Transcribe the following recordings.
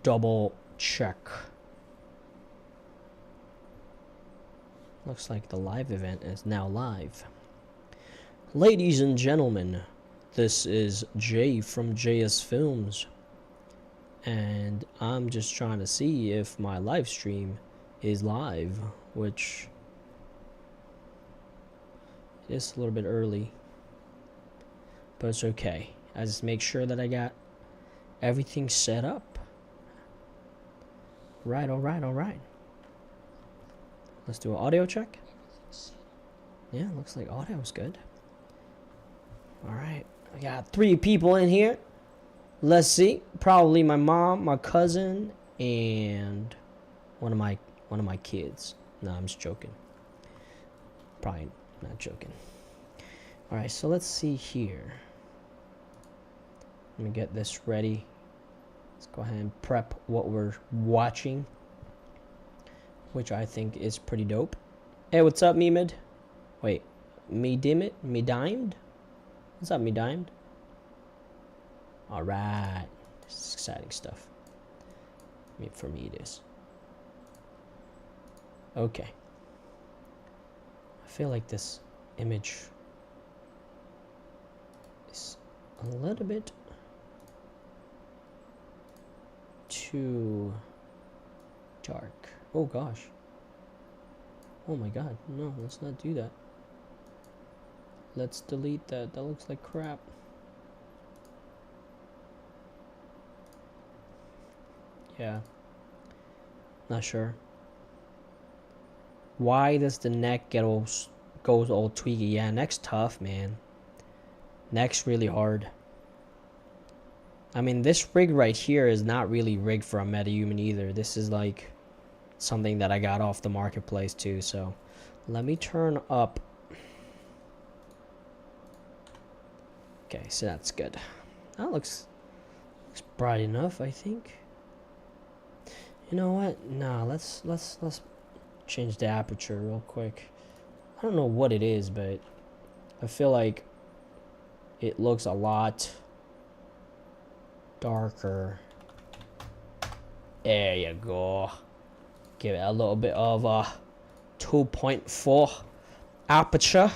double check. Looks like the live event is now live. Ladies and gentlemen, this is Jay from JSFILMZ, and I'm just trying to see if my live stream is live, which is a little bit early, but it's okay. I just make sure that I got everything set up. Right, all right. Let's do an audio check. Yeah, looks like audio's good. All right, I got 3 people in here. Let's see. Probably my mom, my cousin, and one of my kids. No, I'm just joking. Probably not joking. All right, so let's see here. Let me get this ready. Let's go ahead and prep what we're watching, which I think is pretty dope. Hey, what's up, Memid? Wait, me dimed? What's up, me dimed? All right, this is exciting stuff. I mean, for me it is. Okay. I feel like this image is a little bit too dark. Oh gosh. Oh my god. No, let's not do that. Let's delete that. That looks like crap. Yeah. Not sure. Why does the neck get all goes all tweaky? Yeah, neck's tough, man. Neck's really hard. I mean, this rig right here is not really rigged for a MetaHuman either. This is like something that I got off the marketplace too. So let me turn up. Okay, so that's good. That looks bright enough, I think. You know what? Nah, let's change the aperture real quick. I don't know what it is, but I feel like it looks a lot darker. There you go. Give it a little bit of a 2.4 aperture.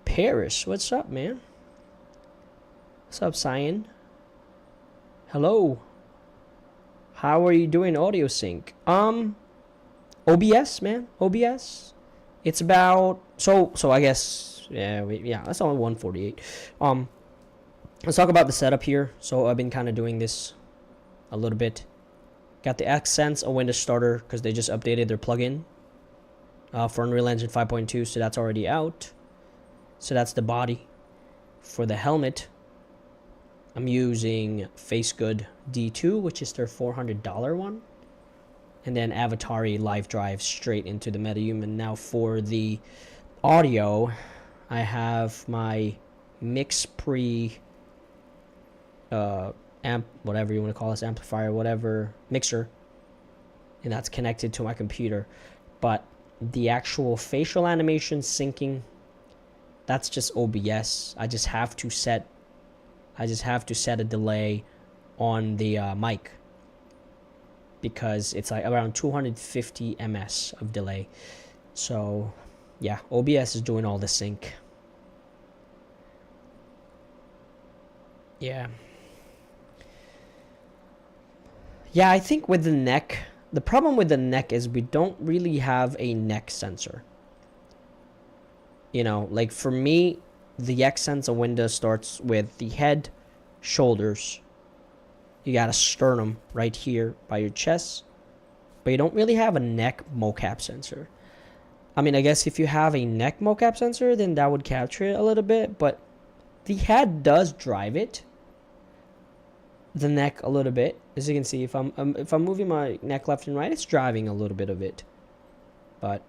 Paris, what's up, man? What's up, Cyan? Hello. How are you doing audio sync? OBS, man. OBS. It's about so I guess yeah, that's only 148. Let's talk about the setup here. So I've been kind of doing this a little bit. Got the Accents, a Windows starter, because they just updated their plugin for Unreal Engine 5.2, so that's already out. So that's the body. For the helmet, I'm using FaceGood D2, which is their $400 one. And then Avatari Live Drive straight into the MetaHuman. Now for the audio, I have my MixPre amp, whatever you want to call this, amplifier, whatever, mixer, and that's connected to my computer. But the actual facial animation syncing, that's just OBS. I just have to set a delay on the mic, because it's like around 250 ms of delay. So yeah, OBS is doing all the sync. Yeah, I think with the neck, the problem with the neck is we don't really have a neck sensor. You know, like for me, the X-Sense of Windows starts with the head, shoulders. You got a sternum right here by your chest, but you don't really have a neck mocap sensor. I mean, I guess if you have a neck mocap sensor, then that would capture it a little bit, but the head does drive it. The neck a little bit, as you can see. If I'm moving my neck left and right, it's driving a little bit of it. But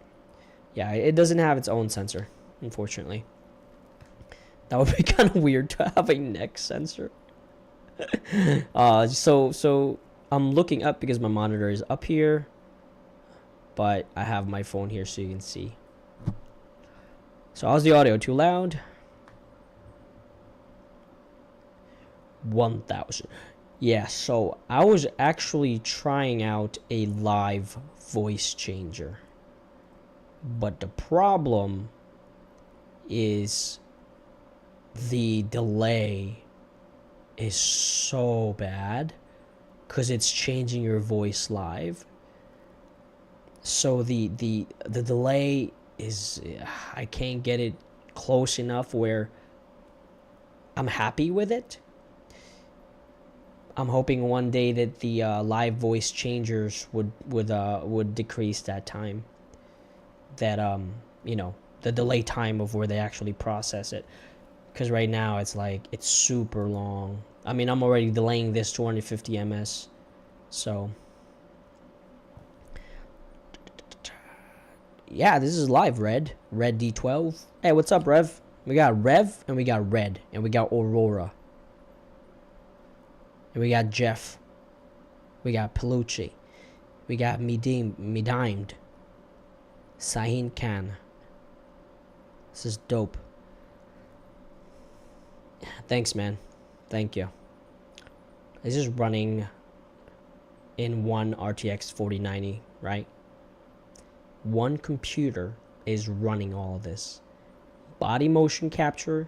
yeah, it doesn't have its own sensor, unfortunately. That would be kind of weird to have a neck sensor. So I'm looking up because my monitor is up here, but I have my phone here so you can see. So how's the audio? Too loud? 1000. Yeah, so I was actually trying out a live voice changer. But the problem is the delay is so bad because it's changing your voice live. So the delay is, I can't get it close enough where I'm happy with it. I'm hoping one day that the live voice changers would decrease that time. That you know, the delay time of where they actually process it. Because right now it's like it's super long. I mean, I'm already delaying this 250 ms. So yeah, this is live. Red D12. Hey, what's up, Rev? We got Rev and we got Red and we got Aurora. And we got Jeff. We got Pelucci. We got Medimed. Sahin Khan. This is dope. Thanks, man. Thank you. This is running in one RTX 4090, right? One computer is running all of this. Body motion capture,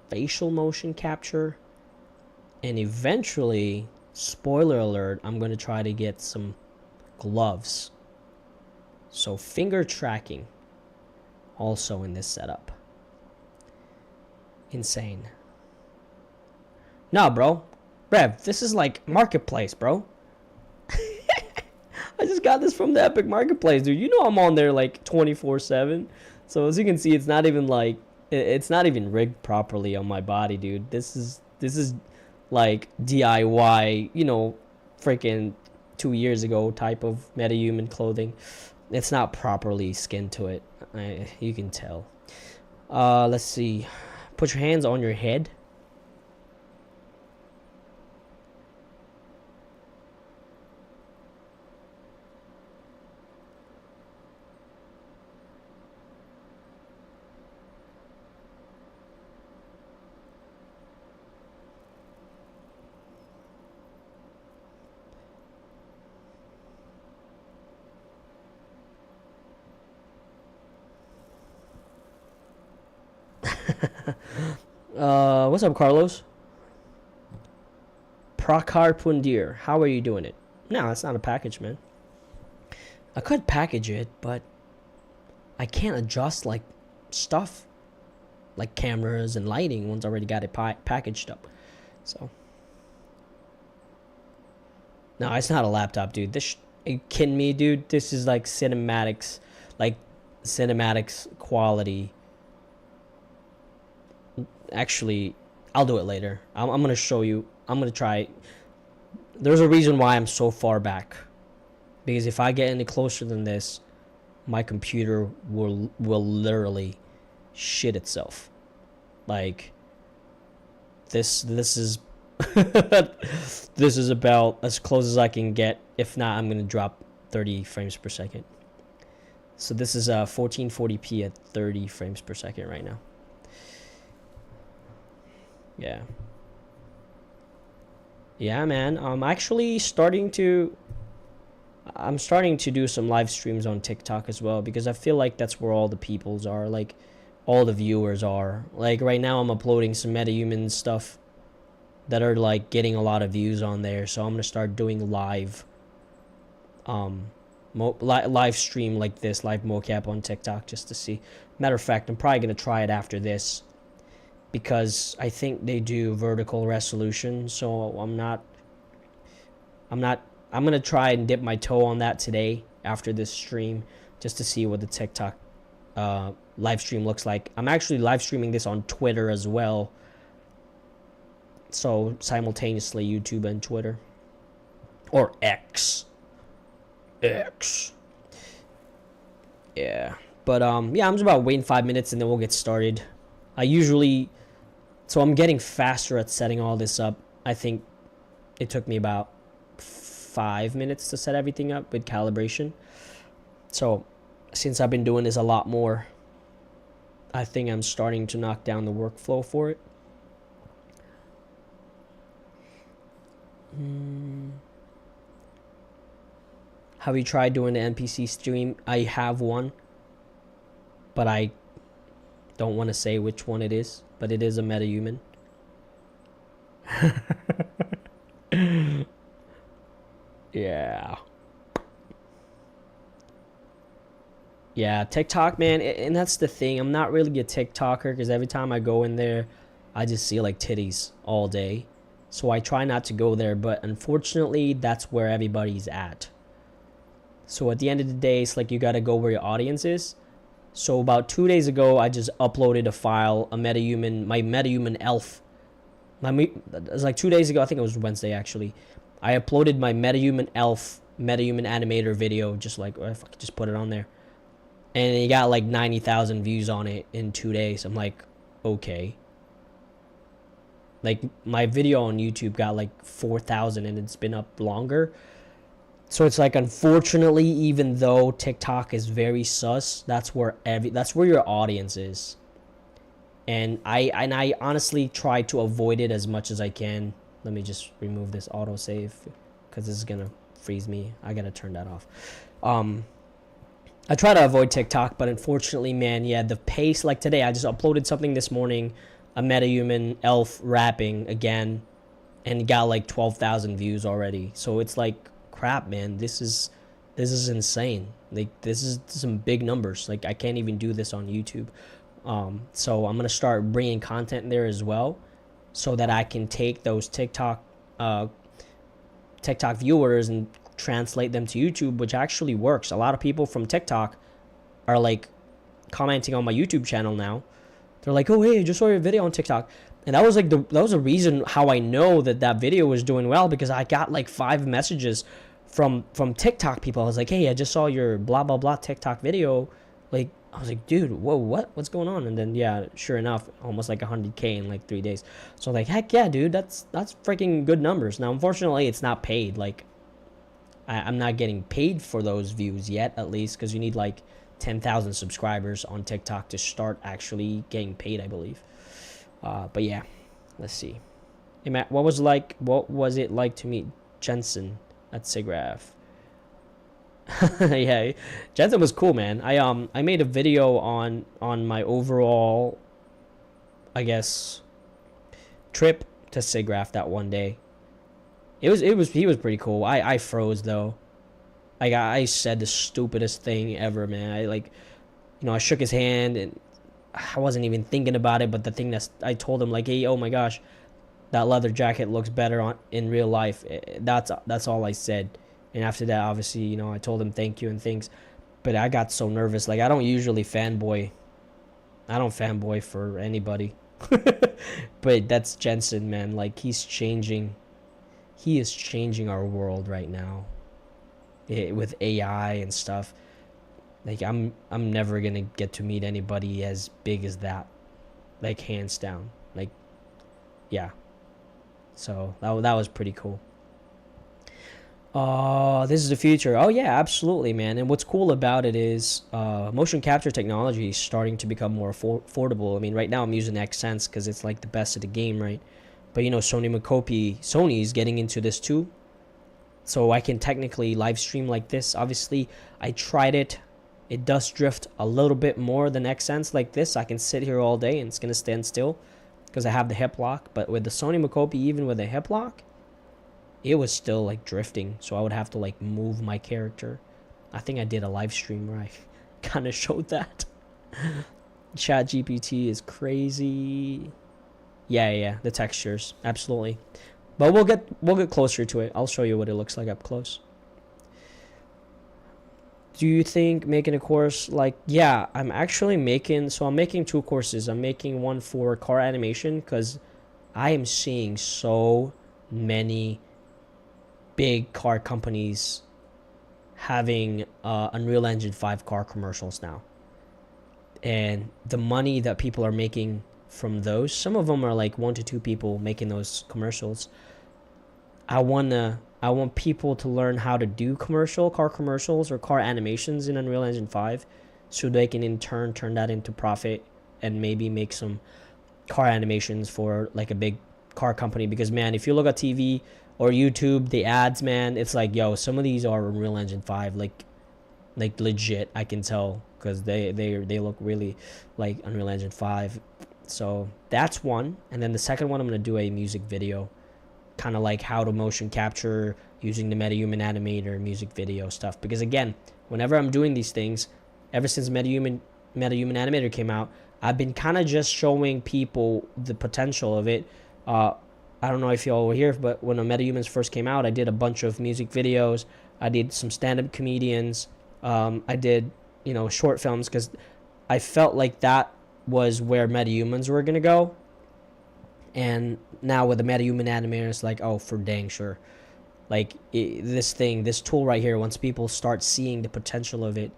facial motion capture, and eventually, spoiler alert, I'm going to try to get some gloves. So finger tracking also in this setup. Insane. Nah, bro. Rev, this is like Marketplace, bro. I just got this from the Epic Marketplace, dude. You know I'm on there like 24/7. So as you can see, it's not even like it's not even rigged properly on my body, dude. This is like DIY, you know, freaking 2 years ago type of MetaHuman clothing. It's not properly skinned to it. You can tell. Let's see. Put your hands on your head. What's up, Carlos? Prakar Pundir, how are you doing it? No, it's not a package, man. I could package it, but I can't adjust like stuff, like cameras and lighting. One's already got it packaged up. So, no, it's not a laptop, dude. This, are you kidding me, dude? This is like cinematics quality. Actually, I'll do it later. I'm gonna show you. I'm gonna try. There's a reason why I'm so far back, because if I get any closer than this, my computer will literally shit itself. Like this is this is about as close as I can get. If not, I'm gonna drop 30 frames per second. So this is 1440p at 30 frames per second right now. Yeah, man. I'm starting to do some live streams on TikTok as well, because I feel like that's where all the peoples are, like all the viewers are. Like right now I'm uploading some MetaHuman stuff that are like getting a lot of views on there, so I'm gonna start doing live live stream like this, live mocap on TikTok, just to see. Matter of fact, I'm probably gonna try it after this, because I think they do vertical resolution, so I'm gonna try and dip my toe on that today after this stream, just to see what the TikTok live stream looks like. I'm actually live streaming this on Twitter as well, so simultaneously YouTube and Twitter, or X. Yeah, but yeah, I'm just about waiting 5 minutes and then we'll get started. So I'm getting faster at setting all this up. I think it took me about 5 minutes to set everything up with calibration. So since I've been doing this a lot more, I think I'm starting to knock down the workflow for it. Have you tried doing the NPC stream? I have one, but I don't want to say which one it is, but it is a MetaHuman. Yeah. Yeah, TikTok, man, and that's the thing. I'm not really a TikToker because every time I go in there, I just see like titties all day. So I try not to go there, but unfortunately, that's where everybody's at. So at the end of the day, it's like you gotta go where your audience is. So about 2 days ago, I just uploaded a file, my MetaHuman elf. It was like 2 days ago, I think it was Wednesday actually. I uploaded my MetaHuman elf, MetaHuman animator video, just like, if I could just put it on there. And he got like 90,000 views on it in 2 days. I'm like, okay. Like, my video on YouTube got like 4,000 and it's been up longer. So it's like, unfortunately, even though TikTok is very sus, that's where your audience is. And I honestly try to avoid it as much as I can. Let me just remove this autosave because this is gonna freeze me. I gotta turn that off. I try to avoid TikTok, but unfortunately, man, yeah, the pace. Like today, I just uploaded something this morning, a MetaHuman elf rapping again, and got like 12,000 views already. So it's like, crap, man, this is insane. Like, this is some big numbers. Like, I can't even do this on YouTube. So I'm gonna start bringing content there as well, so that I can take those TikTok viewers and translate them to YouTube, which actually works. A lot of people from TikTok are like commenting on my YouTube channel now. They're like, "Oh, hey, I just saw your video on TikTok." And that was like that was a reason how I know that video was doing well, because I got like 5 messages from TikTok people. I was like, "Hey, I just saw your blah blah blah TikTok video." Like, I was like, "Dude, whoa, what's going on?" And then yeah, sure enough, almost like 100K in like 3 days. So like, heck yeah, dude, that's freaking good numbers. Now, unfortunately, it's not paid. Like, I'm not getting paid for those views yet, at least, because you need like 10,000 subscribers on TikTok to start actually getting paid, I believe. But yeah, let's see. Hey Matt, what was it like to meet Jensen at Siggraph? Yeah, Jensen was cool, man. I made a video on my overall, I guess, trip to Siggraph that one day. He was pretty cool. I froze though. Like, I said the stupidest thing ever, man. I shook his hand and I wasn't even thinking about it. But the thing I told him, like, "Hey, oh my gosh, that leather jacket looks better in real life." That's all I said. And after that, obviously, I told him thank you and things. But I got so nervous. Like, I don't usually fanboy. I don't fanboy for anybody. But that's Jensen, man. Like, he's changing. He is changing our world right now, with AI and stuff. Like, I'm never gonna get to meet anybody as big as that, like, hands down. Like, yeah. So that was pretty cool. This is the future. Oh yeah, absolutely, man. And what's cool about it is motion capture technology is starting to become more affordable. I mean, right now I'm using Xsense because it's like the best of the game, right? But Sony's getting into this too. So I can technically live stream like this. Obviously, I tried it. It does drift a little bit more than Xsense like this. I can sit here all day and it's going to stand still because I have the hip lock. But with the Sony Mocopi, even with the hip lock, it was still like drifting. So I would have to like move my character. I think I did a live stream where I kind of showed that. Chat GPT is crazy. Yeah, the textures, absolutely. But we'll get closer to it. I'll show you what it looks like up close. Do you think making a course like, yeah, I'm making 2 courses. I'm making one for car animation because I am seeing so many big car companies having Unreal Engine 5 car commercials now. And the money that people are making from those, some of them are like 1 to 2 people making those commercials. I want people to learn how to do car commercials or car animations in Unreal Engine 5 so they can in turn that into profit and maybe make some car animations for like a big car company. Because man, if you look at TV, or YouTube, the ads, man, it's like, yo, some of these are Unreal Engine 5, like legit. I can tell because they look really like Unreal Engine 5. So that's one. And then the second one, I'm gonna do a music video, kind of like how to motion capture using the MetaHuman animator music video stuff. Because again, whenever I'm doing these things, ever since MetaHuman animator came out, I've been kind of just showing people the potential of it. I don't know if y'all were here, but when the MetaHumans first came out, I did a bunch of music videos. I did some stand-up comedians. I did, short films, because I felt like that was where MetaHumans were going to go. And now with the MetaHuman animator, it's like, oh, for dang sure. Like, this tool right here, once people start seeing the potential of it,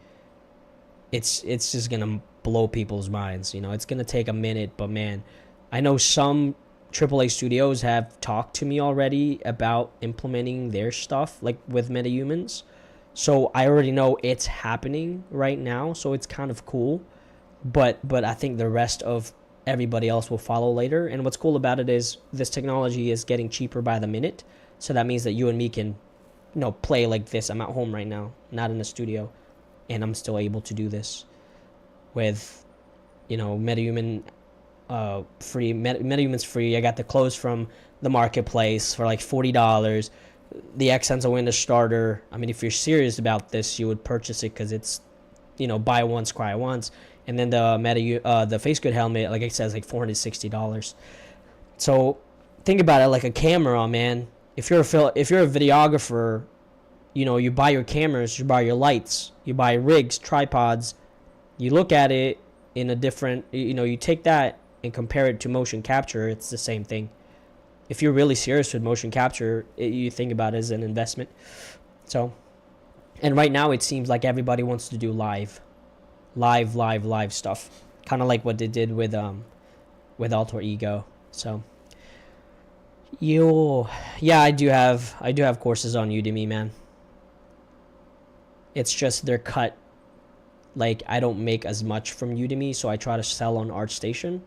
it's just going to blow people's minds. It's going to take a minute, but man, I know some AAA studios have talked to me already about implementing their stuff, like with MetaHumans. So I already know it's happening right now, so it's kind of cool. But I think the rest of everybody else will follow later. And what's cool about it is this technology is getting cheaper by the minute. So that means that you and me can, play like this. I'm at home right now, not in a studio, and I'm still able to do this with, MetaHuman free. MetaHuman's free. I got the clothes from the marketplace for like $40. The X-Sense Windows starter. I mean, if you're serious about this, you would purchase it because it's, buy once, cry once. And then the the FaceGood helmet, like I said, is like $460. So think about it like a camera, man. If you're a videographer, you buy your cameras, you buy your lights, you buy rigs, tripods. You look at it in a different, you take that and compare it to motion capture. It's the same thing. If you're really serious with motion capture, you think about it as an investment. So, and right now it seems like everybody wants to do live stuff, kind of like what they did with Alter Ego. So, yeah, I do have courses on Udemy, man. It's just they're cut. Like, I don't make as much from Udemy, so I try to sell on ArtStation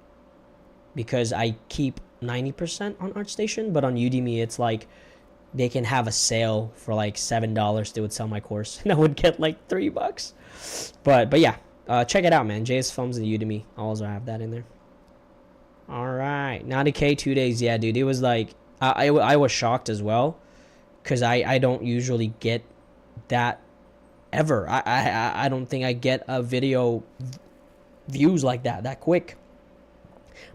because I keep 90% on ArtStation, but on Udemy it's like they can have a sale for like $7. They would sell my course and I would get like $3. But yeah, check it out, man. JSFILMZ and Udemy. I also have that in there. All right, 90K 2 days. Yeah, dude, it was like I was shocked as well because I don't usually get that ever. I don't think I get a video views like that quick.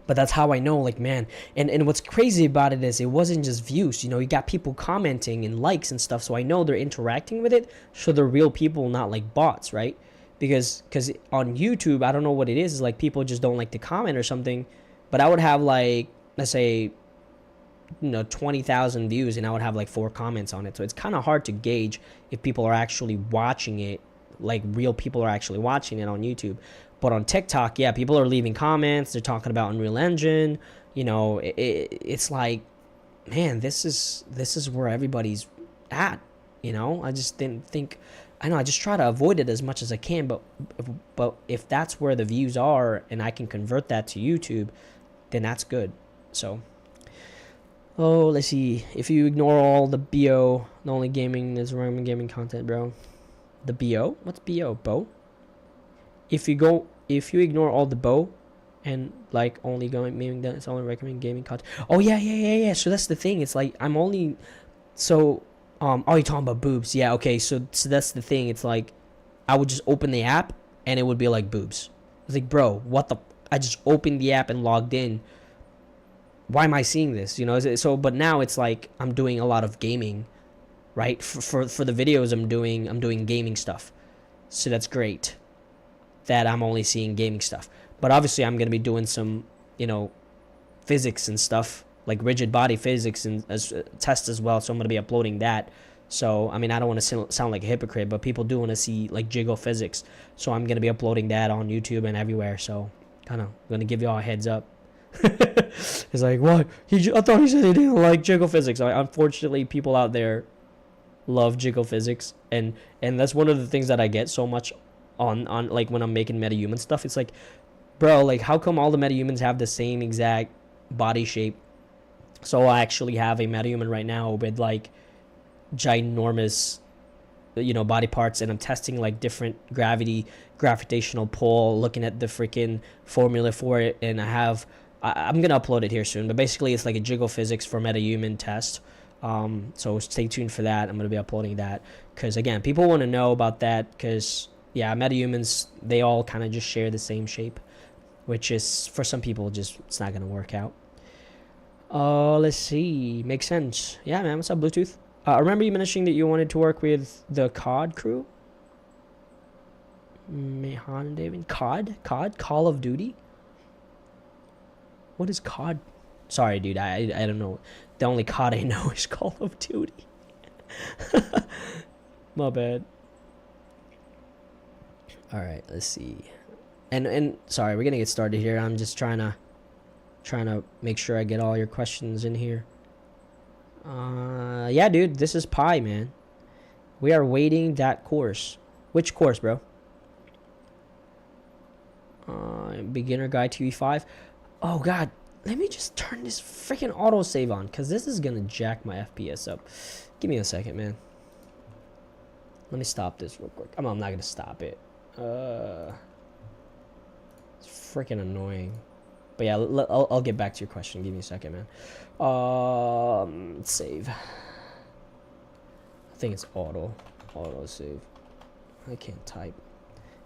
But that's how I know, like, man. And what's crazy about it is it wasn't just views. You got people commenting and likes and stuff. So I know they're interacting with it. So they're real people, not like bots, right? Because on YouTube, I don't know what it is. It's like people just don't like to comment or something. But I would have like, let's say, 20,000 views and I would have like 4 comments on it. So it's kind of hard to gauge if people are actually watching it, like real people are actually watching it on YouTube. But on TikTok, yeah, people are leaving comments. They're talking about Unreal Engine. It's like, man, this is where everybody's at. I just didn't think. I know. I just try to avoid it as much as I can. But if that's where the views are, and I can convert that to YouTube, then that's good. So, let's see. If you ignore all the BO, the only gaming is random gaming content, bro. The BO? What's BO? Bo? If you ignore all the bow and like only going gaming, then it's only recommend gaming content. Oh yeah. So that's the thing. It's like I'm only so oh, you're talking about boobs. Yeah, okay. So that's the thing. It's like I would just open the app and it would be like boobs. It's like, bro, what the I just opened the app and logged in. Why am I seeing this? So but now it's like I'm doing a lot of gaming, right? For the videos I'm doing gaming stuff. So that's great that I'm only seeing gaming stuff. But obviously I'm going to be doing some, physics and stuff, like rigid body physics and tests as well. So I'm going to be uploading that. So, I mean, I don't want to sound like a hypocrite, but people do want to see like jiggle physics. So I'm going to be uploading that on YouTube and everywhere. So kind of going to give you all a heads up. It's like, what? I thought he said he didn't like jiggle physics. Unfortunately, people out there love jiggle physics. And that's one of the things that I get so much on like when I'm making MetaHuman stuff. It's like, bro, like how come all the MetaHumans have the same exact body shape So I actually have a MetaHuman right now with like ginormous, you know, body parts, and I'm testing like different gravitational pull, looking at the freaking formula for it, and I'm gonna upload it here soon, but basically it's like a jiggle physics for MetaHuman test. So stay tuned for that. I'm gonna be uploading that because again, people want to know about that because yeah, MetaHumans, they all kind of just share the same shape, which is for some people just it's not gonna work out. Let's see. Makes sense. Yeah, man. What's up, Bluetooth? I remember you mentioning that you wanted to work with the COD crew. Mehan and David. COD? Call of Duty? What is COD? Sorry, dude. I don't know. The only COD I know is Call of Duty. My bad. All right. Let's see. And sorry, we're gonna get started here. I'm just trying to make sure I get all your questions in here. Yeah, dude, this is Pi, man. We are waiting that course. Which course, bro? Beginner guide to E5. Oh god, let me just turn this freaking autosave on, because this is gonna jack my FPS up. Give me a second, man. Let me stop this real quick. I'm not gonna stop it. It's freaking annoying. But yeah, I'll get back to your question. Give me a second, man. Save. I think it's auto save. I can't type.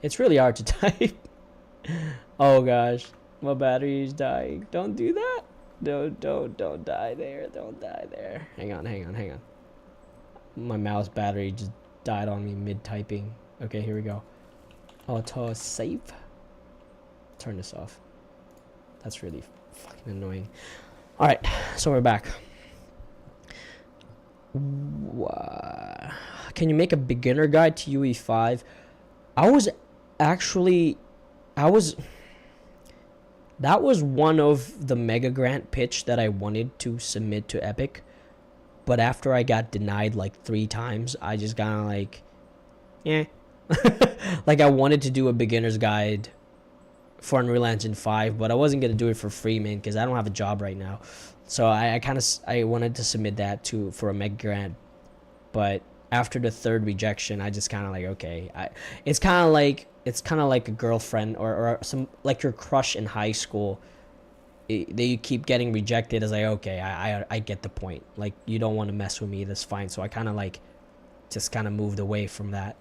It's really hard to type. Oh gosh, my battery is dying. Don't do that. Don't die there. Don't die there. Hang on. My mouse battery just died on me mid typing. Okay, here we go. Auto save. Turn this off. That's really fucking annoying. All right, so we're back. Can you make a beginner guide to UE5? That was one of the mega grant pitch that I wanted to submit to Epic, but after I got denied like 3 times, I just kind of like, like I wanted to do a beginner's guide for Unreal Engine 5, but I wasn't gonna do it for free, man, because I don't have a job right now. So I wanted to submit that for a mega grant, but after the 3rd rejection, I just kind of like, okay, it's kind of like a girlfriend or some like your crush in high school. They keep getting rejected. As like, okay, I get the point. Like, you don't want to mess with me, that's fine. So I kind of like just kind of moved away from that.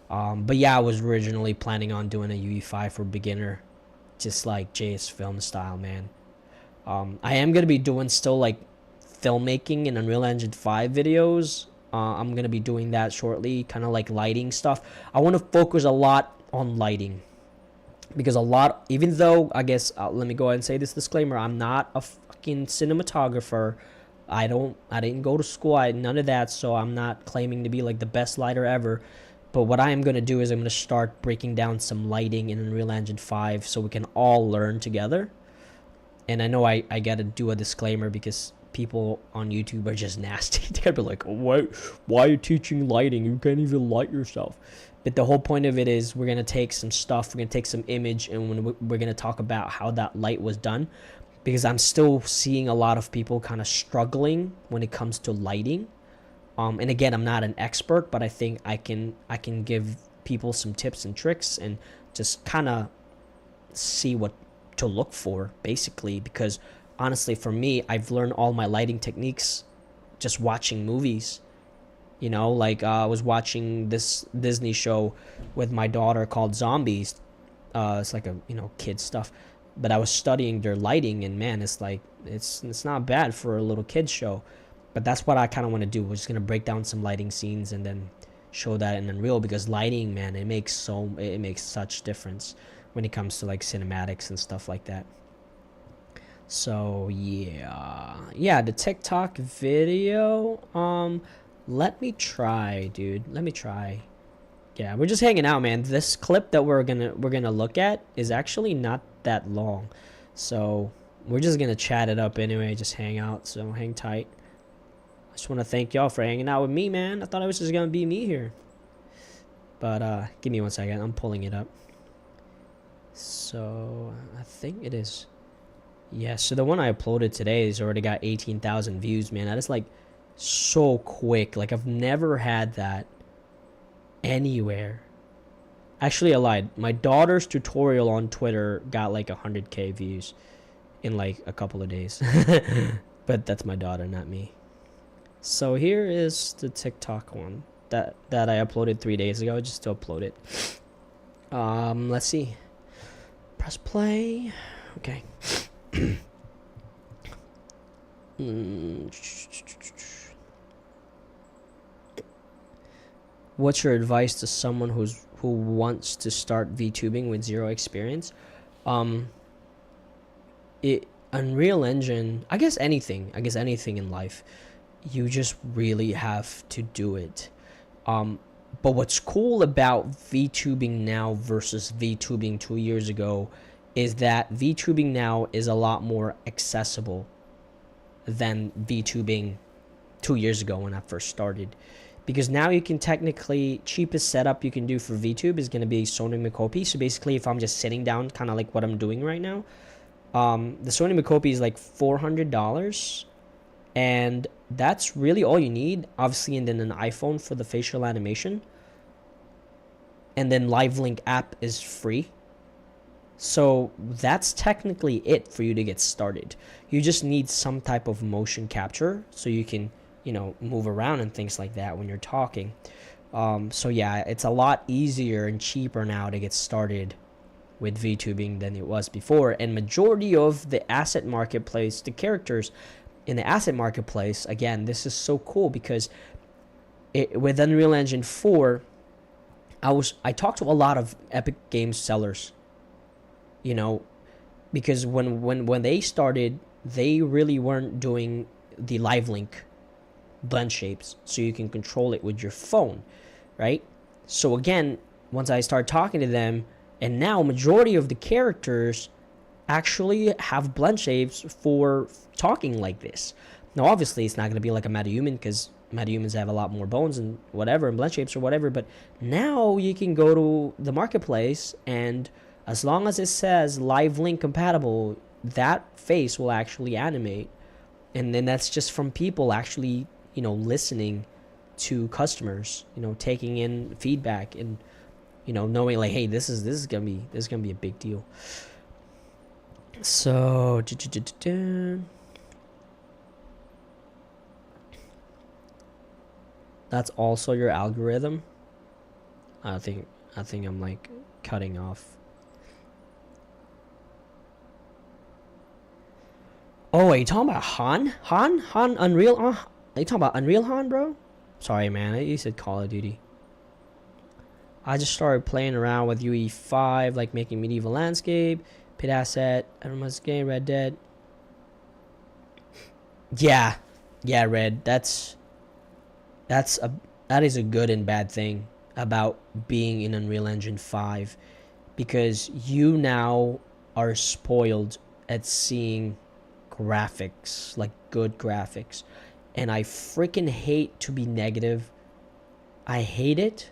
But yeah, I was originally planning on doing a UE5 for beginner, just like JSFILMZ style, man. I am gonna be doing still like filmmaking in Unreal Engine 5 videos. I'm gonna be doing that shortly, kind of like lighting stuff. I want to focus a lot on lighting because even though I guess let me go ahead and say this disclaimer: I'm not a fucking cinematographer. I didn't go to school. None of that. So I'm not claiming to be like the best lighter ever. But what I am going to do is I'm going to start breaking down some lighting in Unreal Engine 5 so we can all learn together. And I know I got to do a disclaimer because people on YouTube are just nasty. They're be like, why are you teaching lighting? You can't even light yourself. But the whole point of it is we're going to take some stuff, we're going to take some image, and we're going to talk about how that light was done. Because I'm still seeing a lot of people kind of struggling when it comes to lighting. And again, I'm not an expert, but I think I can give people some tips and tricks and just kind of see what to look for, basically. Because honestly, for me, I've learned all my lighting techniques just watching movies. You know, like I was watching this Disney show with my daughter called Zombies. It's like a kid stuff, but I was studying their lighting, and man, it's like it's not bad for a little kid show. But that's what I kind of want to do. We're just gonna break down some lighting scenes and then show that in Unreal, because lighting, man, it makes such difference when it comes to like cinematics and stuff like that. So yeah, the TikTok video. Let me try, dude. Let me try. Yeah, we're just hanging out, man. This clip that we're gonna look at is actually not that long, so we're just gonna chat it up anyway. Just hang out. So hang tight. I just want to thank y'all for hanging out with me, man. I thought it was just gonna be me here, but give me 1 second. I'm pulling it up. So I think it is. Yeah, so the one I uploaded today has already got 18,000 views, man. That is like so quick. Like I've never had that anywhere. Actually, I lied. My daughter's tutorial on Twitter got like 100K views in like a couple of days. But that's my daughter, not me. So here is the TikTok one that I uploaded 3 days ago, just to upload it. Let's see. Press play. Okay. What's your advice to someone who wants to start VTubing with zero experience? Unreal Engine, I guess anything in life, you just really have to do it. But what's cool about VTubing now versus VTubing 2 years ago is that VTubing now is a lot more accessible than VTubing 2 years ago when I first started. Because now you can technically, cheapest setup you can do for VTube is going to be Sony Micopi. So basically, if I'm just sitting down, kind of like what I'm doing right now, the Sony Micopi is like $400. And that's really all you need. Obviously, and then an iPhone for the facial animation. And then Live Link app is free. So that's technically it for you to get started. You just need some type of motion capture so you can, move around and things like that when you're talking. So yeah, it's a lot easier and cheaper now to get started with VTubing than it was before. And majority of the asset marketplace, the characters in the asset marketplace, again, this is so cool because with Unreal Engine 4, I talked to a lot of Epic Games sellers, because when they started, they really weren't doing the live link blend shapes so you can control it with your phone, right? So again, once I started talking to them, and now majority of the characters actually have blend shapes for talking like this. Now obviously it's not going to be like a MetaHuman because MetaHumans have a lot more bones and whatever and blend shapes or whatever, but now you can go to the marketplace and as long as it says live link compatible, that face will actually animate. And then that's just from people actually, listening to customers, taking in feedback and, knowing like, hey, this is gonna be a big deal. So that's also your algorithm. I think I'm like cutting off. Oh, are you talking about Han? Unreal? Are you talking about Unreal Han, bro? Sorry, man. You said Call of Duty. I just started playing around with UE5, like making medieval landscape, pit asset, everyone's game, Red Dead. Yeah, Red. That is a good and bad thing about being in Unreal Engine 5, because you now are spoiled at seeing graphics, like good graphics. And I freaking hate to be negative. I hate it.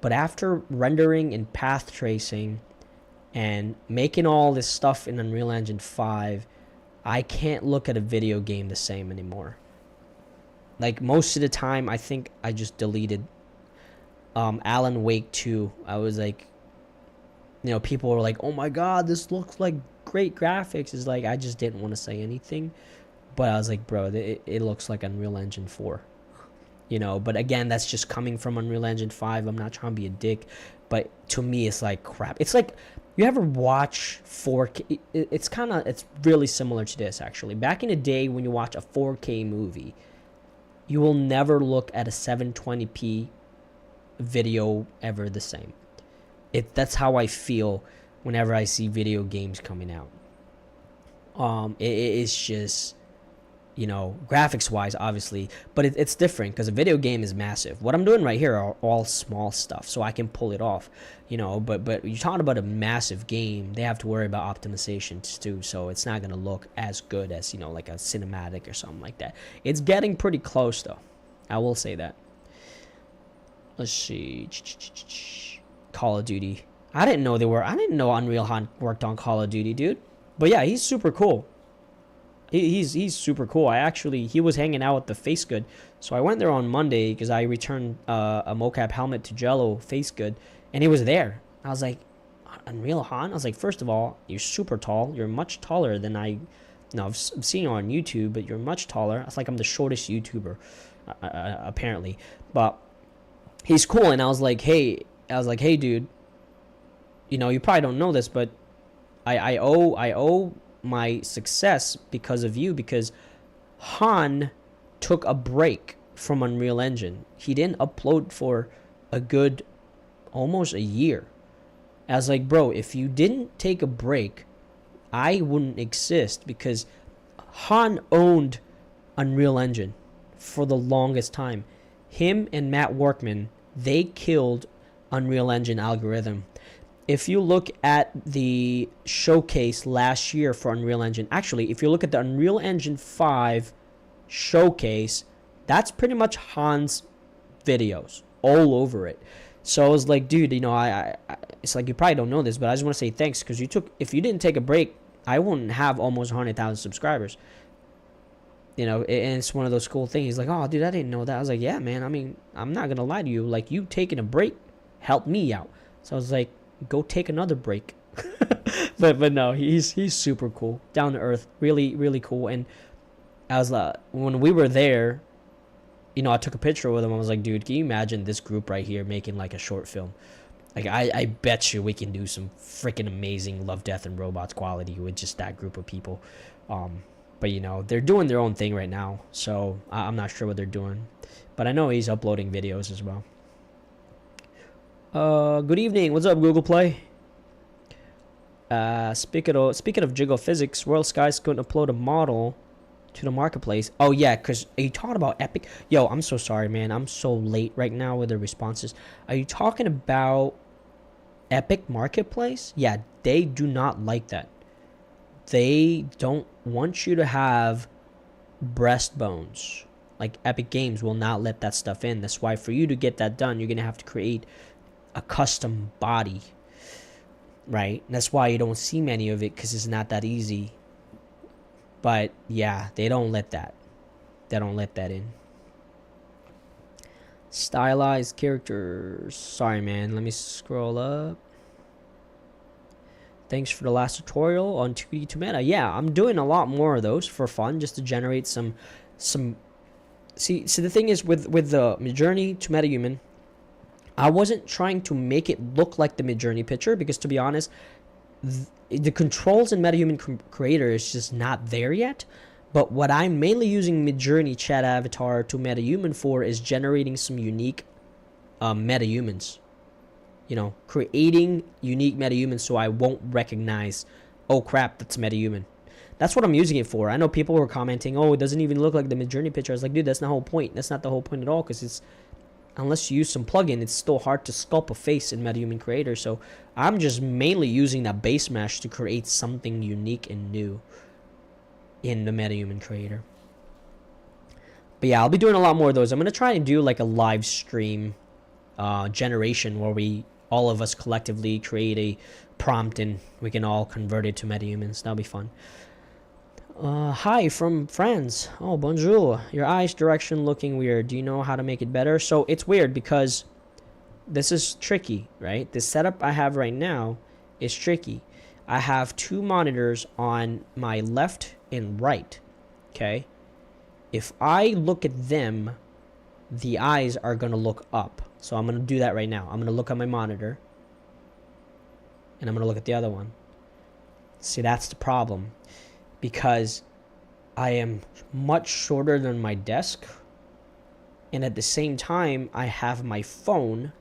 But after rendering and path tracing and making all this stuff in Unreal Engine 5, I can't look at a video game the same anymore. Like most of the time, I think I just deleted Alan Wake 2. I was like, people were like, oh my god, this looks like great graphics. Is like, I just didn't want to say anything. But I was like, bro, it looks like Unreal Engine 4. But again, that's just coming from Unreal Engine 5. I'm not trying to be a dick, but to me, it's like crap. It's like, you ever watch 4K? It's really similar to this, actually. Back in the day, when you watch a 4K movie, you will never look at a 720p video ever the same. That's how I feel whenever I see video games coming out. It's just, graphics wise, obviously, but it's different because a video game is massive. What I'm doing right here are all small stuff, so I can pull it off, but you're talking about a massive game. They have to worry about optimizations too, so it's not going to look as good as, like a cinematic or something like that. It's getting pretty close though, I will say that. Let's see. Call of Duty. I didn't know Unreal Han worked on Call of Duty, dude. But yeah, he's super cool. He's super cool. He was hanging out at the Face Good, so I went there on Monday because I returned a mocap helmet to Jello Face Good, and he was there. I was like, Unreal Han. I was like, first of all, you're super tall. You're much taller than I've seen you on YouTube, but you're much taller. It's like I'm the shortest YouTuber, apparently. But he's cool, and I was like, hey, dude. You probably don't know this, but I owe my success because of you, because Han took a break from Unreal Engine. He didn't upload for a good almost a year. I was like, bro, if you didn't take a break, I wouldn't exist, because Han owned Unreal Engine for the longest time. Him and Matt Workman, they killed Unreal Engine algorithm. If you look at the showcase last year for Unreal Engine, actually, if you look at the Unreal Engine 5 showcase, that's pretty much Han's videos all over it. So I was like, dude, it's like, you probably don't know this, but I just want to say thanks, because if you didn't take a break, I wouldn't have almost 100,000 subscribers. And it's one of those cool things. He's like, oh, dude, I didn't know that. I was like, yeah, man, I mean, I'm not going to lie to you. Like, you taking a break helped me out. So I was like, go take another break. but no, he's super cool, down to earth, really, really cool. And I was when we were there, I took a picture with him. I was like, dude, can you imagine this group right here making like a short film? Like, I bet you we can do some freaking amazing Love, Death, and Robots quality with just that group of people. But they're doing their own thing right now, so I'm not sure what they're doing, but I know he's uploading videos as well. Good evening. What's up, Google Play? Speaking of Jiggle Physics, World Sky's going to upload a model to the marketplace. Oh yeah, because are you talking about Epic? Yo, I'm so sorry, man. I'm so late right now with the responses. Are you talking about Epic Marketplace? Yeah, they do not like that. They don't want you to have breastbones. Like, Epic Games will not let that stuff in. That's why for you to get that done, you're gonna have to create a custom body, right? That's why you don't see many of it, because it's not that easy. But yeah, they don't let that in. Stylized characters. Sorry, man, let me scroll up. Thanks for the last tutorial on 2D to meta. Yeah, I'm doing a lot more of those for fun, just to generate some see the thing is, with the Midjourney to MetaHuman, I wasn't trying to make it look like the Midjourney picture, because to be honest, the controls in MetaHuman Creator is just not there yet. But what I'm mainly using Midjourney chat avatar to MetaHuman for is generating some unique MetaHumans. Creating unique MetaHumans, so I won't recognize, oh crap, that's MetaHuman. That's what I'm using it for. I know people were commenting, oh, it doesn't even look like the Midjourney picture. I was like, dude, that's not the whole point. That's not the whole point at all, because it's, unless you use some plugin, it's still hard to sculpt a face in MetaHuman Creator. So I'm just mainly using that base mesh to create something unique and new in the MetaHuman Creator. But yeah, I'll be doing a lot more of those. I'm going to try and do like a live stream generation where all of us collectively create a prompt and we can all convert it to MetaHumans. That'll be fun. Hi from France. Oh, bonjour. Your eyes direction looking weird. Do you know how to make it better? So it's weird because this is tricky, right? The setup I have right now is tricky. I have two monitors on my left and right, okay? If I look at them, the eyes are going to look up. So I'm going to do that right now. I'm going to look at my monitor, and I'm going to look at the other one. See, that's the problem, because I am much shorter than my desk, and at the same time, I have my phone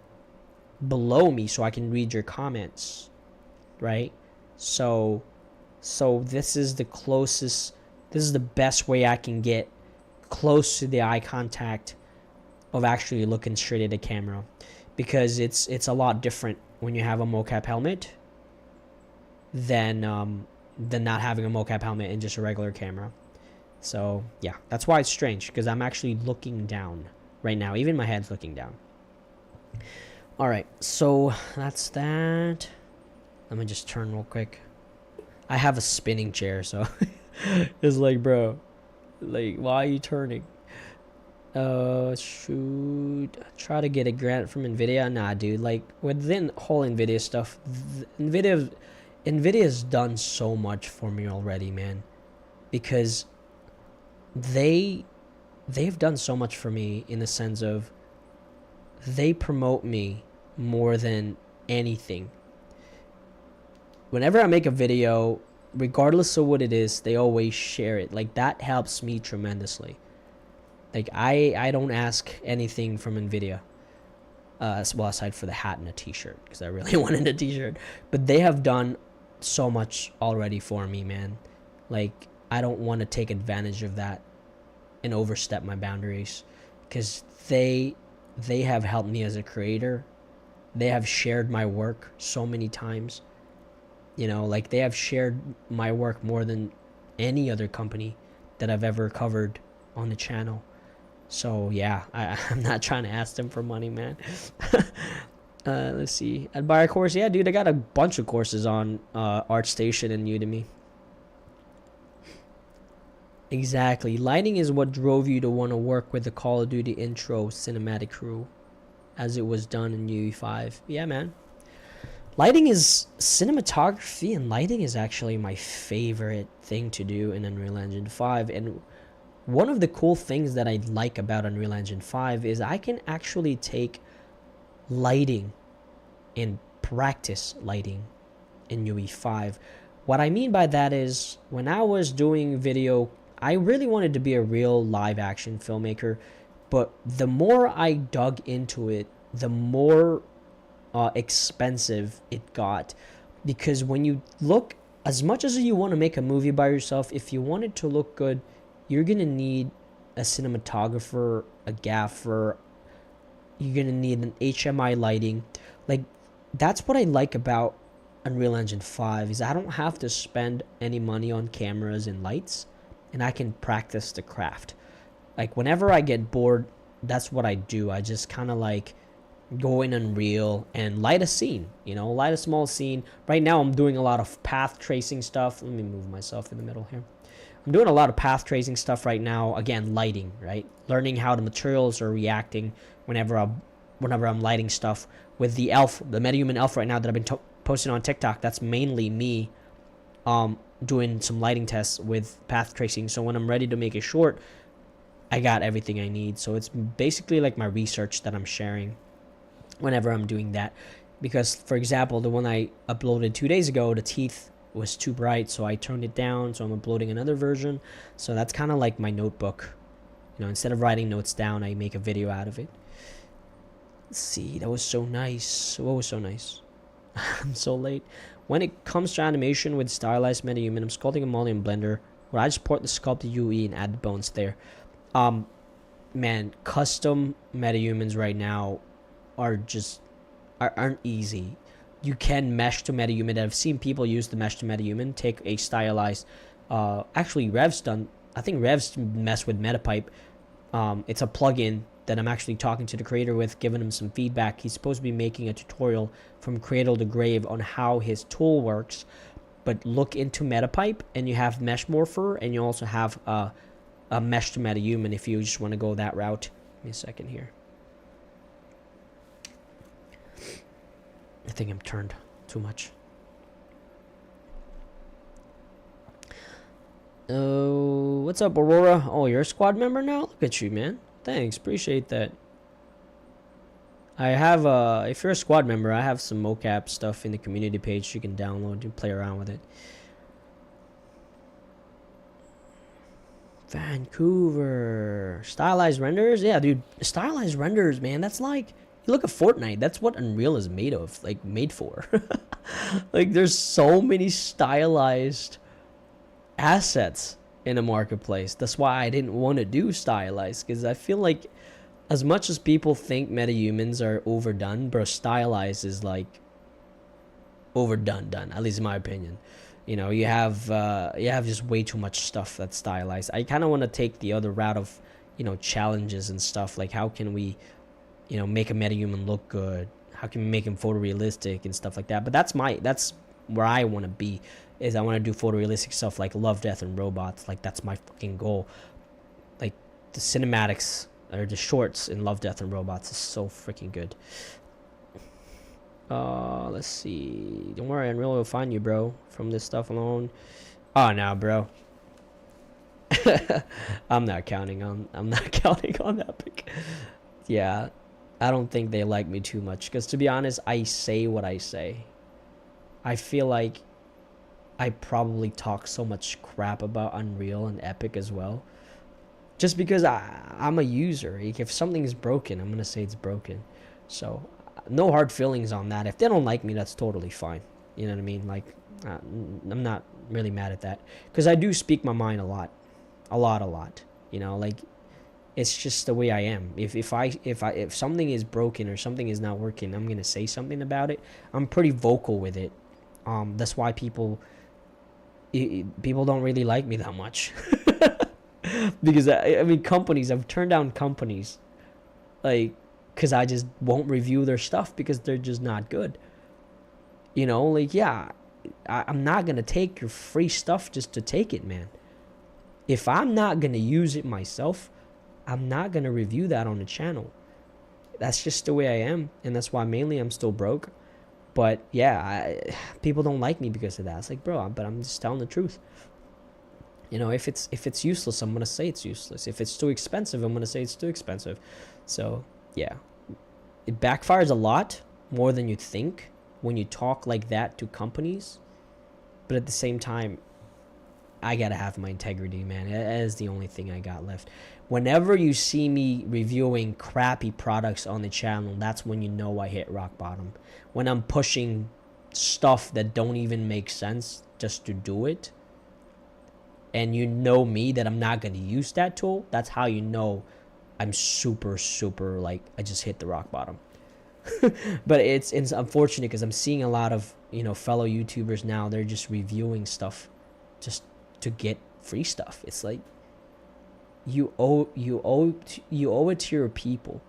below me so I can read your comments, right? So this is the closest, this is the best way I can get close to the eye contact of actually looking straight at the camera, because it's a lot different when you have a mocap helmet than not having a mocap helmet and just a regular camera. So yeah, that's why it's strange, because I'm actually looking down right now. Even my head's looking down. All right, so that's that. Let me just turn real quick. I have a spinning chair, so It's like, bro, like, why are you turning? Shoot, try to get a grant from Nvidia. Nah, dude, like within whole Nvidia stuff, Nvidia's done so much for me already, man, because they've done so much for me in the sense of they promote me more than anything. Whenever I make a video, regardless of what it is, they always share it. Like, that helps me tremendously. Like, I don't ask anything from Nvidia. Well, aside for the hat and a t-shirt, because I really wanted a t-shirt. But they have done so much already for me, man. Like, I don't want to take advantage of that and overstep my boundaries, because they have helped me as a creator. They have shared my work so many times. You know, like, they have shared my work more than any other company that I've ever covered on the channel. So yeah, I'm not trying to ask them for money, man. Let's see. I'd buy a course. Yeah, dude, I got a bunch of courses on ArtStation and Udemy. Exactly. Lighting is what drove you to want to work with the Call of Duty intro cinematic crew, as it was done in UE5. Yeah, man. Lighting is cinematography, and lighting is actually my favorite thing to do in Unreal Engine 5. And one of the cool things that I like about Unreal Engine 5 is I can actually take lighting and practice lighting in UE5. What I mean by that is, when I was doing video, I really wanted to be a real live action filmmaker, but the more I dug into it, the more expensive it got. Because when you look, as much as you want to make a movie by yourself, if you want it to look good, you're gonna need a cinematographer, a gaffer, you're gonna need an HMI lighting. Like, that's what I like about Unreal Engine 5, is I don't have to spend any money on cameras and lights, and I can practice the craft. Like, whenever I get bored, that's what I do. I just kind of like go in Unreal and light a scene, you know, light a small scene. Right now I'm doing a lot of path tracing stuff. Let me move myself in the middle here. I'm doing a lot of path tracing stuff right now. Again, lighting, right? Learning how the materials are reacting whenever I'm lighting stuff. With the elf, the MetaHuman elf right now that I've been posting on TikTok, that's mainly me doing some lighting tests with path tracing. So when I'm ready to make a short, I got everything I need. So it's basically like my research that I'm sharing whenever I'm doing that. Because, for example, the one I uploaded 2 days ago, the teeth was too bright, so I turned it down. So I'm uploading another version. So that's kind of like my notebook. You know, instead of writing notes down, I make a video out of it. Let's see, that was so nice. What was so nice? I'm so late. When it comes to animation with stylized MetaHuman, I'm sculpting a model in Blender, where I just port the sculpted UE and add the bones there. Man, custom MetaHumans right now aren't easy. You can mesh to MetaHuman. I've seen people use the mesh to MetaHuman, take a stylized, actually Rev's done, I think Rev's messed with MetaPipe. It's a plugin that I'm actually talking to the creator with, giving him some feedback. He's supposed to be making a tutorial from cradle to grave on how his tool works. But look into MetaPipe, and you have Mesh Morpher, and you also have a mesh to MetaHuman if you just want to go that route. Give me a second here. I think I'm turned too much. Oh, what's up, Aurora? Oh, you're a squad member now? Look at you, man. Thanks, appreciate that. I have, if you're a squad member, I have some mocap stuff in the community page you can download and play around with it. Vancouver. Stylized renders? Yeah, dude. Stylized renders, man. That's like, you look at Fortnite. That's what Unreal is made of. Like, made for. Like, there's so many stylized assets in a marketplace. That's why I didn't want to do stylized, because I feel like as much as people think MetaHumans are overdone, bro, stylized is like overdone, at least in my opinion. You know, you have just way too much stuff that's stylized. I kind of want to take the other route of, you know, challenges and stuff. Like, how can we, you know, make a MetaHuman look good? How can we make him photorealistic and stuff like that? But that's where I want to be. is I want to do photorealistic stuff like Love, Death, and Robots. Like, that's my fucking goal. Like, the cinematics or the shorts in Love, Death, and Robots is so freaking good. Let's see. Don't worry, Unreal will find you, bro. From this stuff alone. Oh, no, bro. I'm not counting on that pick. Yeah, I don't think they like me too much. Because to be honest, I say what I say. I feel like I probably talk so much crap about Unreal and Epic as well. Just because I'm a user. If something's broken, I'm going to say it's broken. So, no hard feelings on that. If they don't like me, that's totally fine. You know what I mean? Like, I'm not really mad at that. Because I do speak my mind a lot. A lot. You know, like, it's just the way I am. If something is broken or something is not working, I'm going to say something about it. I'm pretty vocal with it. That's why people don't really like me that much. Because I mean, companies, I've turned down companies, like, because I just won't review their stuff because they're just not good. You know, like, yeah, I'm not gonna take your free stuff just to take it, man. If I'm not gonna use it myself, I'm not gonna review that on the channel. That's just the way I am, and that's why mainly I'm still broke. But yeah, people don't like me because of that. It's like, bro, but I'm just telling the truth. You know, if it's useless, I'm gonna say it's useless. If it's too expensive, I'm gonna say it's too expensive. So yeah, it backfires a lot more than you think when you talk like that to companies. But at the same time, I gotta have my integrity, man. That is the only thing I got left. Whenever you see me reviewing crappy products on the channel, that's when you know I hit rock bottom. When I'm pushing stuff that don't even make sense just to do it, and you know me that I'm not going to use that tool, that's how you know I'm super, like, I just hit the rock bottom. But it's unfortunate because I'm seeing a lot of, you know, fellow YouTubers now, they're just reviewing stuff just to get free stuff. It's like, you owe it to your people,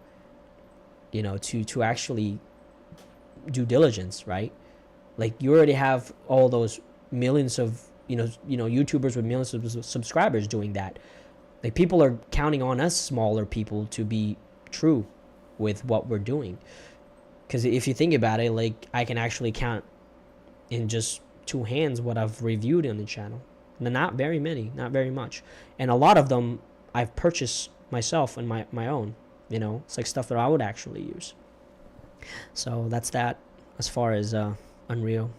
you know, to actually due diligence, right? Like, you already have all those millions of you know YouTubers with millions of subscribers doing that. Like, people are counting on us smaller people to be true with what we're doing. Because if you think about it, like, I can actually count in just two hands what I've reviewed on the channel. Not very many, not very much, and a lot of them I've purchased myself and my own. You know, it's like stuff that I would actually use. So that's that as far as Unreal.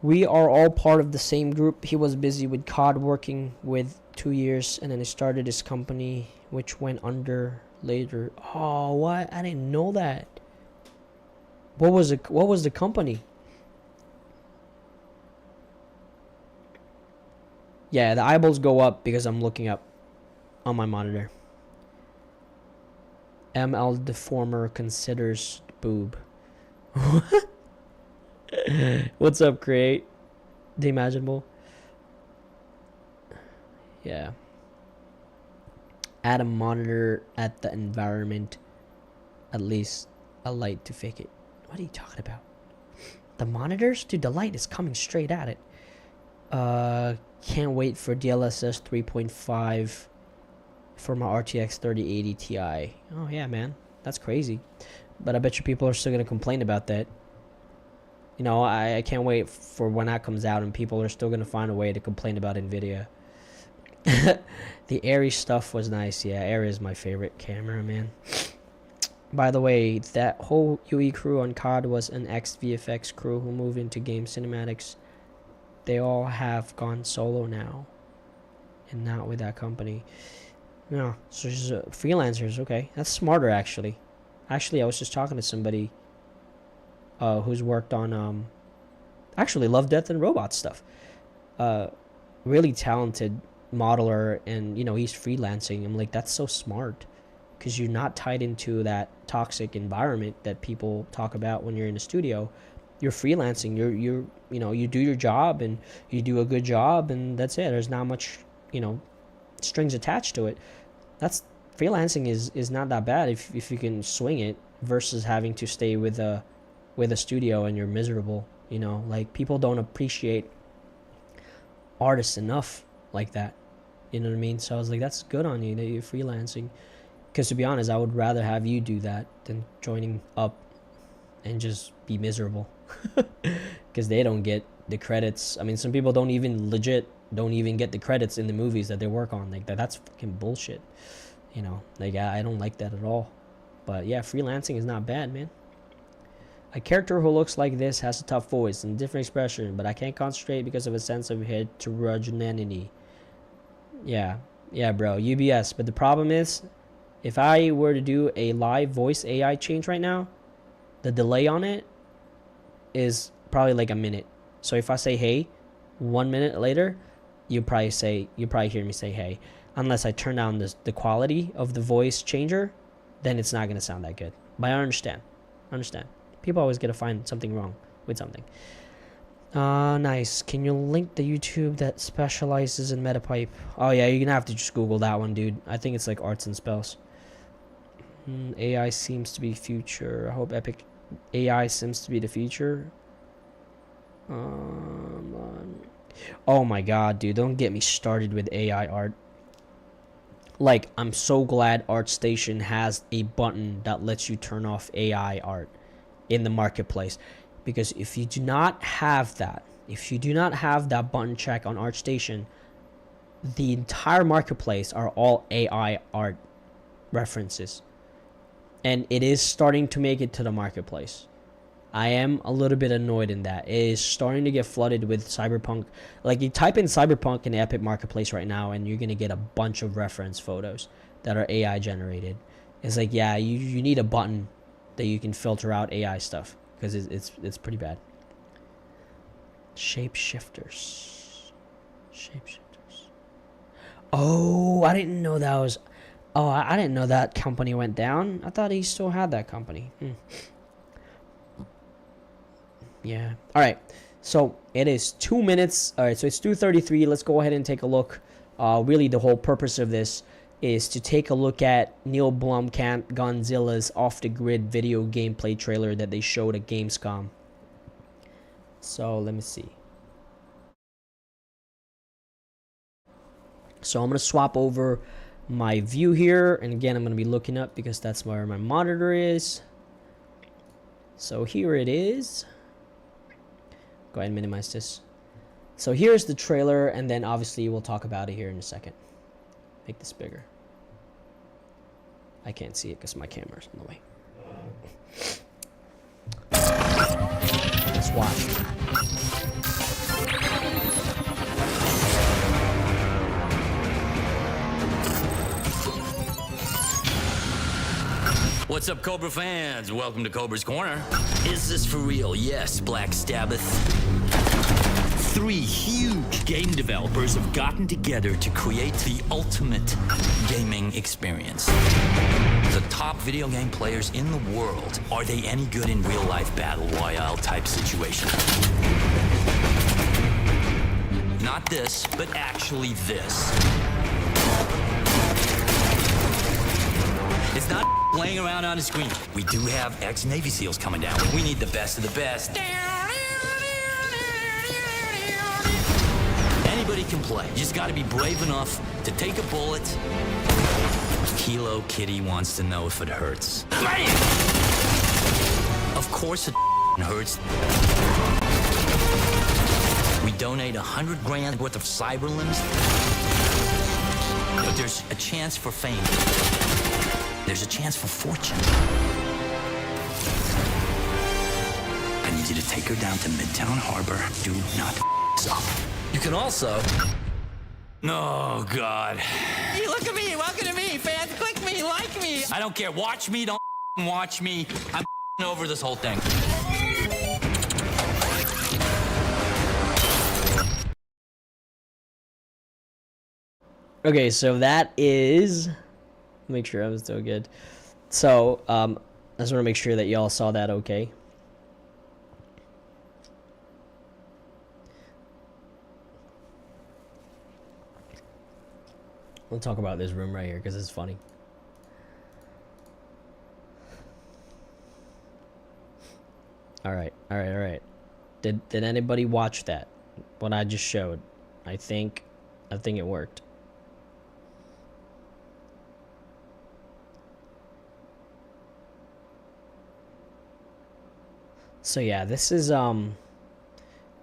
We are all part of the same group. He was busy with COD working with 2 years, and then he started his company, which went under later. Oh, what? I didn't know that. What was the company? Yeah, the eyeballs go up because I'm looking up on my monitor. ML Deformer considers boob. What's up, Create? The Imaginable. Yeah. Add a monitor at the environment. At least a light to fake it. What are you talking about? The monitors? Dude, the light is coming straight at it. Can't wait for DLSS 3.5 for my RTX 3080 Ti. Oh, yeah, man. That's crazy. But I bet you people are still going to complain about that. You know, I can't wait for when that comes out and people are still going to find a way to complain about NVIDIA. The Airy stuff was nice. Yeah, Airy is my favorite camera, man. By the way, that whole UE crew on COD was an ex-VFX crew who moved into game cinematics. They all have gone solo now. And not with that company. No, so just freelancers. Okay, that's smarter, actually. Actually, I was just talking to somebody who's worked on actually Love, Death, and Robots stuff. Really talented modeler, and you know, he's freelancing. I'm like, that's so smart, because you're not tied into that toxic environment that people talk about when you're in a studio. You're freelancing. You're you know, you do your job and you do a good job, and that's it. There's not much, you know, strings attached to it. That's freelancing is not that bad if you can swing it, versus having to stay with a studio and you're miserable You know, like people don't appreciate artists enough like that. You know what I mean? So I was like, that's good on you that you're freelancing. Because to be honest, I would rather have you do that than joining up and just be miserable. Because they don't get the credits. I mean, some people don't even get the credits in the movies that they work on. Like that's fucking bullshit. You know, like I don't like that at all. But yeah, freelancing is not bad, man. A character who looks like this has a tough voice and different expression, but I can't concentrate because of a sense of heterogeneity. Yeah, bro, UBS. But the problem is, if I were to do a live voice AI change right now, the delay on it is probably like a minute. So if I say hey, 1 minute later, you probably hear me say hey. Unless I turn down the quality of the voice changer, then it's not gonna sound that good. But I understand. People always gotta find something wrong with something. Nice. Can you link the YouTube that specializes in MetaPipe? Oh yeah, you're gonna have to just Google that one, dude. I think it's like arts and spells. AI seems to be future. I hope Epic AI seems to be the future. Oh my god, dude, don't get me started with AI art. Like, I'm so glad ArtStation has a button that lets you turn off AI art in the marketplace. Because if you do not have that button check on ArtStation, the entire marketplace are all AI art references. And it is starting to make it to the marketplace. I am a little bit annoyed in that. It is starting to get flooded with Cyberpunk. Like, you type in Cyberpunk in the Epic Marketplace right now, and you're going to get a bunch of reference photos that are AI generated. It's like, yeah, you need a button that you can filter out AI stuff, because it's pretty bad. Shapeshifters. Oh, I didn't know that was... Oh, I didn't know that company went down. I thought he still had that company. Yeah. All right. So it is 2 minutes. All right. So it's 2:33. Let's go ahead and take a look. Really, the whole purpose of this is to take a look at Neil Blomkamp Godzilla's off-the-grid video gameplay trailer that they showed at Gamescom. So let me see. So I'm going to swap over my view here. And again, I'm going to be looking up because that's where my monitor is. So here it is. Go ahead and minimize this. So here's the trailer, and then obviously we'll talk about it here in a second. Make this bigger. I can't see it because my camera's in the way. Let's watch. What's up, Cobra fans? Welcome to Cobra's Corner. Is this for real? Yes, Black Sabbath. 3 huge game developers have gotten together to create the ultimate gaming experience. The top video game players in the world. Are they any good in real-life battle royale type situations? Not this, but actually this. It's not playing around on a screen. We do have ex-Navy SEALs coming down. We need the best of the best. Anybody can play. You just gotta be brave enough to take a bullet. Kilo Kitty wants to know if it hurts. Bam! Of course it hurts. We donate 100 grand worth of cyber limbs. But there's a chance for fame. There's a chance for fortune. I need you to take her down to Midtown Harbor. Do not up. You can also... Oh, God. Hey, look at me. Welcome to me. Fans, click me, like me. I don't care. Watch me. Don't watch me. I'm over this whole thing. Okay, so that is... Make sure I was still good. So, I just want to make sure that y'all saw that okay. We'll talk about this room right here because it's funny. All right. Did anybody watch that? What I just showed? I think it worked. So yeah, this is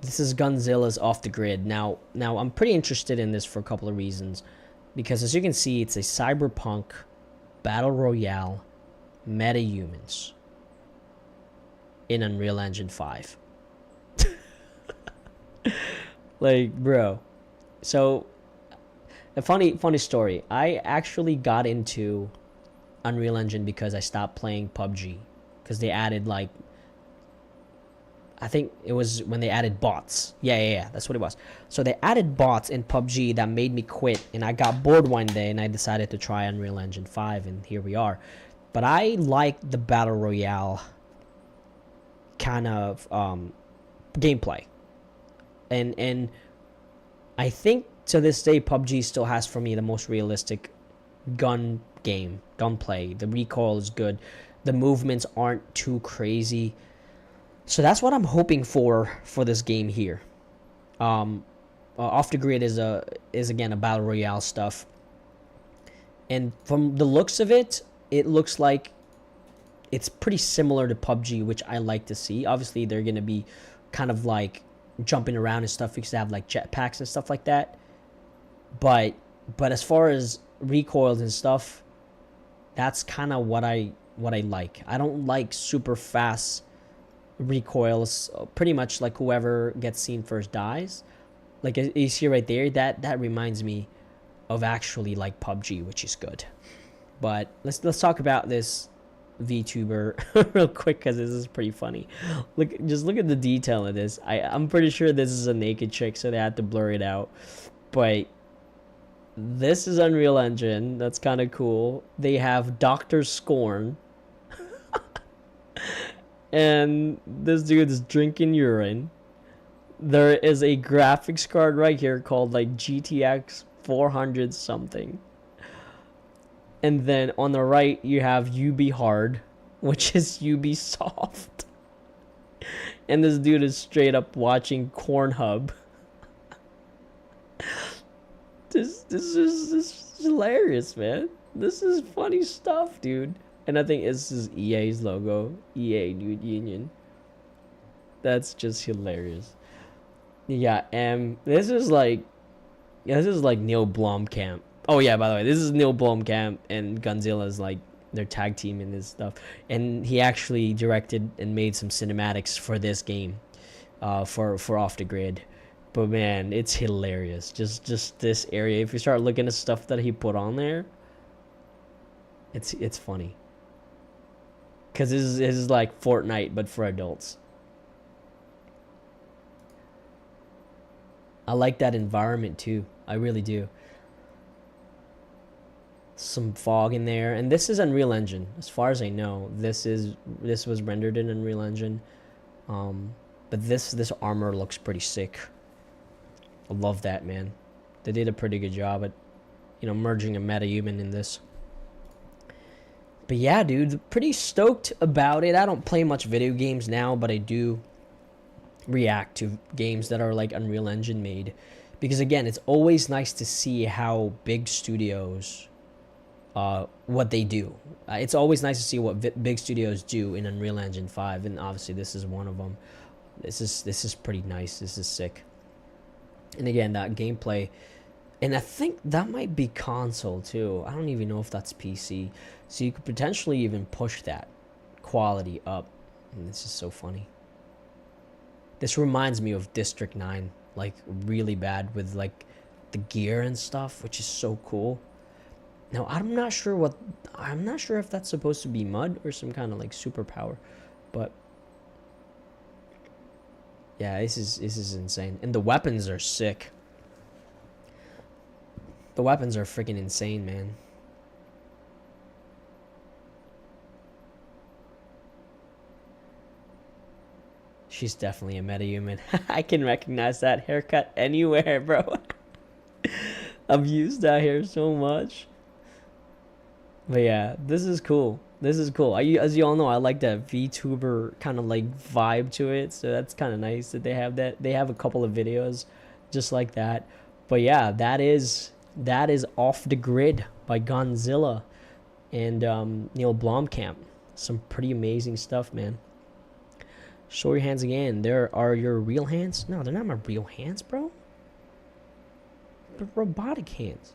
Gunzilla's Off the Grid. Now I'm pretty interested in this for a couple of reasons, because as you can see, it's a cyberpunk battle royale MetaHumans in Unreal Engine 5. Like, bro. So a funny story. I actually got into Unreal Engine because I stopped playing PUBG, because they added, like, I think it was when they added bots. Yeah, that's what it was. So they added bots in PUBG that made me quit, and I got bored one day and I decided to try Unreal Engine 5, and here we are. But I like the battle royale kind of gameplay. And I think to this day PUBG still has for me the most realistic gunplay. The recoil is good. The movements aren't too crazy. So that's what I'm hoping for this game here. Off the Grid is again a battle royale stuff, and from the looks of it, it looks like it's pretty similar to PUBG, which I like to see. Obviously, they're gonna be kind of like jumping around and stuff because they have like jetpacks and stuff like that. But as far as recoils and stuff, that's kind of what I like. I don't like super fast recoils. Pretty much like whoever gets seen first dies. Like you see right there, that reminds me of actually like PUBG, which is good. But let's talk about this VTuber real quick, because this is pretty funny. Look at the detail of this. I'm pretty sure this is a naked chick, so they had to blur it out. But this is Unreal Engine. That's kind of cool. They have Dr. Scorn. And this dude is drinking urine. There is a graphics card right here called like GTX 400 something. And then on the right you have UB Hard, which is Ubisoft. And this dude is straight up watching Pornhub. This is hilarious, man. This is funny stuff, dude. And I think this is EA's logo. EA, dude, Union. That's just hilarious. Yeah, this is like Neil Blomkamp. Oh yeah, by the way, this is Neil Blomkamp, and Gunzilla's like their tag team in this stuff. And he actually directed and made some cinematics for this game, for Off the Grid. But man, it's hilarious. Just this area. If you start looking at stuff that he put on there, it's funny. Because this is like Fortnite, but for adults. I like that environment too. I really do. Some fog in there. And this is Unreal Engine. As far as I know, this was rendered in Unreal Engine. But this armor looks pretty sick. I love that, man. They did a pretty good job at, merging a MetaHuman in this. But yeah, dude, pretty stoked about it. I don't play much video games now, but I do react to games that are like Unreal Engine made. Because again, it's always nice to see how big studios, what they do. It's always nice to see what big studios do in Unreal Engine 5, and obviously this is one of them. This is pretty nice. This is sick. And again, that gameplay, and I think that might be console too. I don't even know if that's PC. So you could potentially even push that quality up. And this is so funny. This reminds me of District 9, like really bad with like the gear and stuff, which is so cool. Now I'm not sure if that's supposed to be mud or some kind of like superpower, but yeah, this is insane. And the weapons are sick. The weapons are freaking insane, man. She's definitely a MetaHuman. I can recognize that haircut anywhere, bro. I've used that hair so much. But yeah, this is cool. This is cool. As you all know, I like that VTuber kind of like vibe to it, so that's kind of nice that they have that. They have a couple of videos just like that. But yeah, that is Off the Grid by Godzilla and Neil Blomkamp. Some pretty amazing stuff, man. Show your hands again. There are your real hands? No, they're not my real hands, bro. They're robotic hands.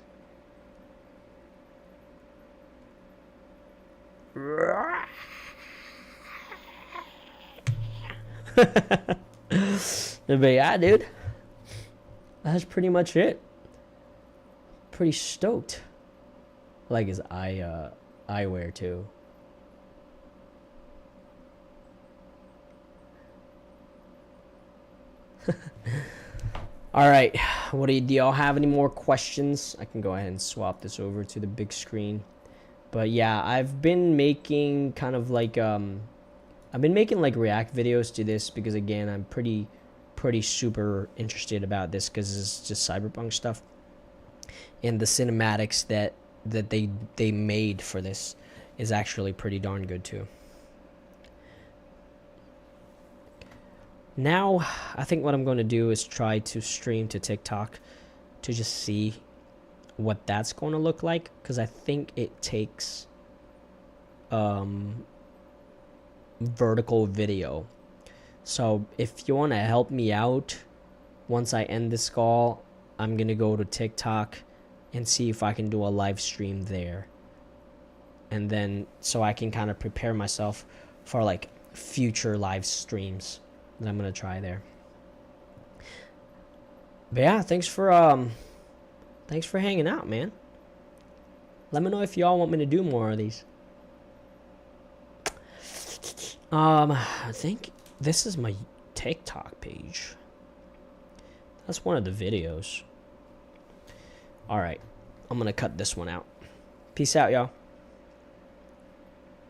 But yeah, dude, that's pretty much it. Pretty stoked. I like his eyewear too. All right, do y'all have any more questions? I can go ahead and swap this over to the big screen. But yeah, I've been making kind of like I've been making like react videos to this because again, I'm pretty super interested about this because it's just cyberpunk stuff, and the cinematics that they made for this is actually pretty darn good too. Now, I think what I'm going to do is try to stream to TikTok to just see what that's going to look like, because I think it takes vertical video. So if you want to help me out, once I end this call, I'm going to go to TikTok and see if I can do a live stream there. And then, so I can kind of prepare myself for like future live streams that I'm going to try there. But yeah, thanks for hanging out, man. Let me know if y'all want me to do more of these. I think this is my TikTok page. That's one of the videos. All right, I'm gonna cut this one out. Peace out, y'all.